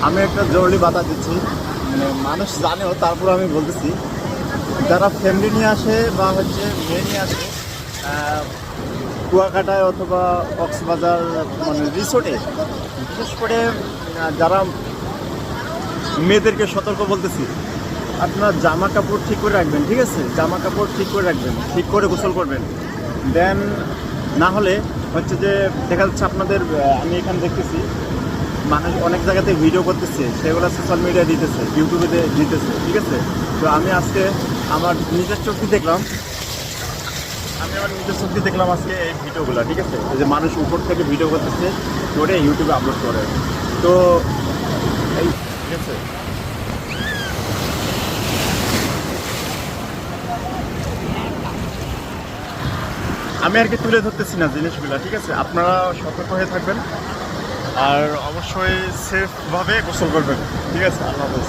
আমি একটা জরুরি বার্তা দিচ্ছি, মানে মানুষ জানেও, তারপর আমি বলতেছি, যারা ফ্যামিলি নিয়ে আসে বা হচ্ছে মেয়ে নিয়ে আসে কুয়াকাটায় অথবা কক্সবাজার মানে রিসোর্টে, বিশেষ করে যারা মেয়েদেরকে সতর্ক বলতেছি, আপনার জামা কাপড় ঠিক করে রাখবেন, ঠিক আছে? জামা কাপড় ঠিক করে রাখবেন, ঠিক করে গোসল করবেন। দেন না হলে হচ্ছে যে দেখা যাচ্ছে আপনাদের, আমি এখানে দেখতেছি মানুষ অনেক জায়গাতে ভিডিও করতেছে, সেগুলো সোশ্যাল মিডিয়ায় দিতেছে, ইউটিউবে দিতেছে, ঠিক আছে? তো আমি আজকে আমার নিজের চোখে দেখলাম, আজকে এই ভিডিওগুলো, ঠিক আছে? এই যে মানুষ উপর থেকে ভিডিও করতেছে, করে ইউটিউবে আপলোড করে। তো এই, ঠিক আছে, আমি আর কি তুলে ধরতেছি না জিনিসগুলো, ঠিক আছে? আপনারা সতর্ক হয়ে থাকবেন আর অবশ্যই সেফভাবে গোসল করবেন, ঠিক আছে? আল্লাহ হাফেজ।